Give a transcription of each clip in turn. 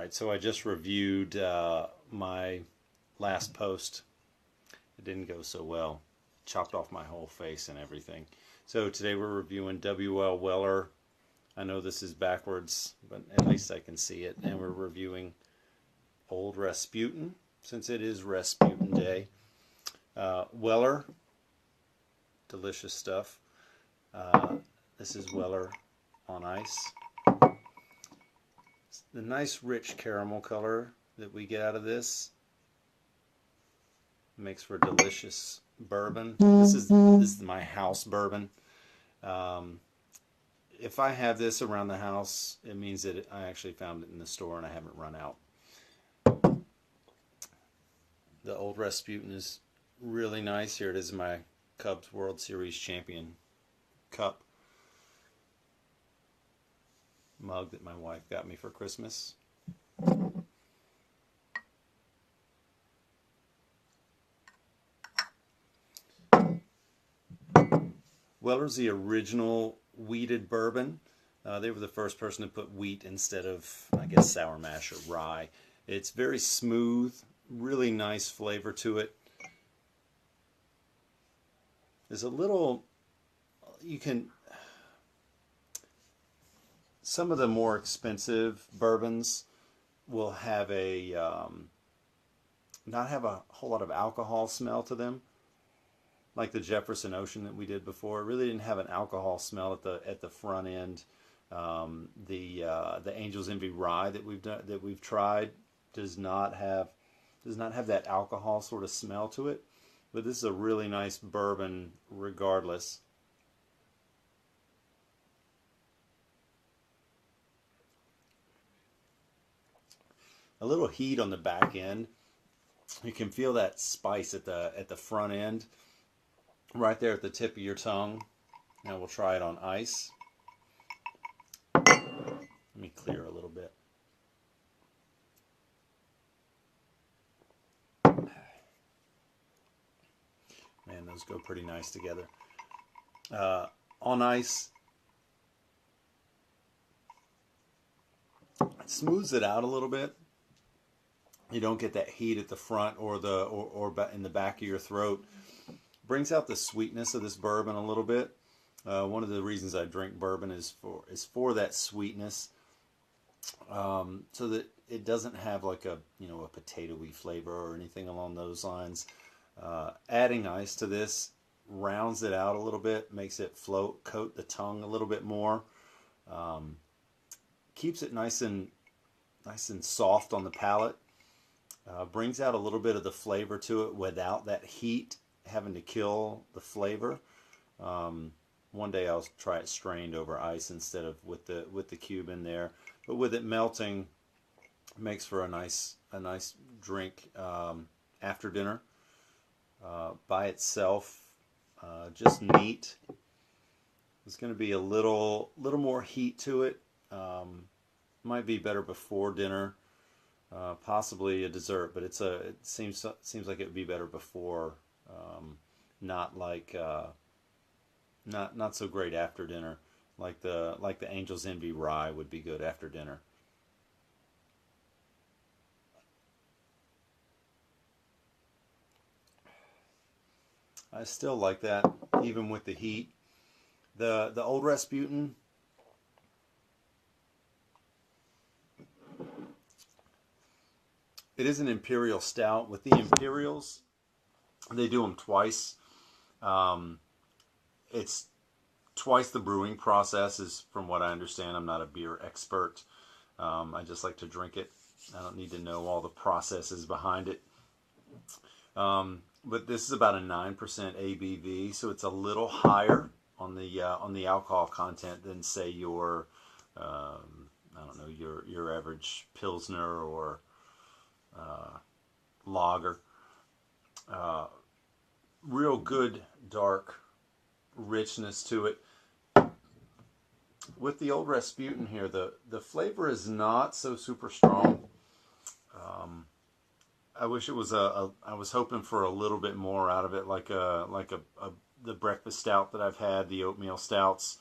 Alright, so I just reviewed my last post. It didn't go so well. Chopped off my whole face and everything. So today we're reviewing W.L. Weller. I know this is backwards, but at least I can see it. And we're reviewing Old Rasputin, since it is Rasputin Day. Weller, delicious stuff. This is Weller on ice. The nice rich caramel color that we get out of this makes for delicious bourbon. This is my house bourbon. If I have this around the house, it means that I actually found it in the store and I haven't run out. The Old Rasputin is really nice. Here it is, my Cubs World Series champion cup mug that my wife got me for Christmas. Weller's the original wheated bourbon. They were the first person to put wheat instead of, I guess, sour mash or rye. It's very smooth, really nice flavor to it. There's a little, some of the more expensive bourbons will have a, not have a whole lot of alcohol smell to them. Like the Jefferson Ocean that we did before, it really didn't have an alcohol smell at the front end. The Angel's Envy Rye that we've tried does not have that alcohol sort of smell to it. But this is a really nice bourbon regardless. A little heat on the back end. You can feel that spice at the front end, right there at the tip of your tongue. Now we'll try it on ice. Let me clear a little bit. Man, those go pretty nice together. On ice, it smooths it out a little bit. You don't get that heat at the front or in the back of your throat. Brings out the sweetness of this bourbon a little bit. One of the reasons I drink bourbon is for that sweetness, so that it doesn't have like a potatoey flavor or anything along those lines. Adding ice to this rounds it out a little bit, makes it coat the tongue a little bit more, keeps it nice and soft on the palate. Brings out a little bit of the flavor to it without that heat having to kill the flavor. One day I'll try it strained over ice instead of with the cube in there. But with it melting, it makes for a nice drink after dinner. By itself, just neat. There's going to be a little more heat to it. Might be better before dinner. Possibly a dessert, but it seems like it would be better before. Not so great after dinner. Like the Angel's Envy Rye would be good after dinner. I still like that, even with the heat. The Old Rasputin, it is an Imperial Stout. With the Imperials, they do them twice. It's twice the brewing process, is from what I understand. I'm not a beer expert. I just like to drink it. I don't need to know all the processes behind it. But this is about a 9% ABV, so it's a little higher on the alcohol content than, say, your I don't know, your average Pilsner or lager. Real good dark richness to it. With the Old Rasputin here, the flavor is not so super strong. I wish it was I was hoping for a little bit more out of it, like the breakfast stout that I've had, the oatmeal stouts,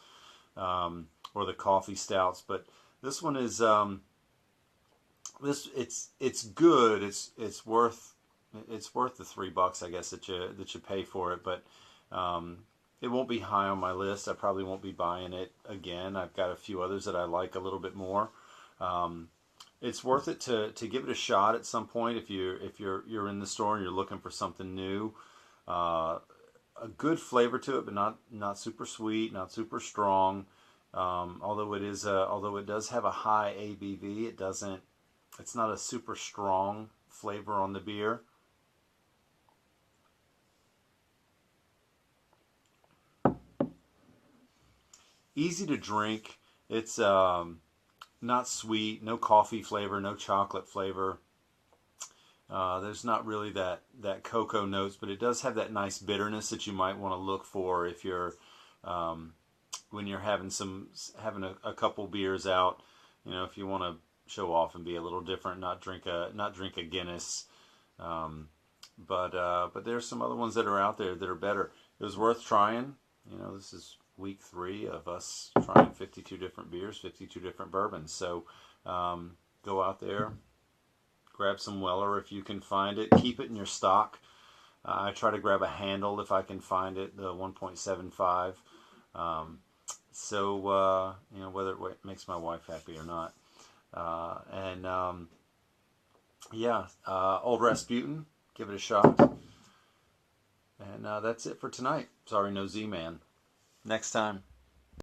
or the coffee stouts. But this one is it's good. It's worth the $3, I guess, that you pay for it. But it won't be high on my list. I probably won't be buying it again. I've got a few others that I like a little bit more. It's worth it to give it a shot at some point if you're in the store and you're looking for something new. A good flavor to it, but not super sweet, not super strong. Although it does have a high ABV, it's not a super strong flavor on the beer. Easy to drink. It's not sweet, no coffee flavor, no chocolate flavor. There's not really that cocoa notes, but it does have that nice bitterness that you might want to look for if you're um, when you're having a couple beers out. If you want to show off and be a little different, not drink a Guinness. Um, but there's some other ones that are out there that are better. It was worth trying. This is week 3 of us trying 52 different beers, 52 different bourbons. So go out there, grab some Weller if you can find it. Keep it in your stock. I try to grab a handle if I can find it, the 1.75. Whether it makes my wife happy or not. And Old Rasputin, give it a shot. And that's it for tonight. Sorry, no Z-Man. Next time.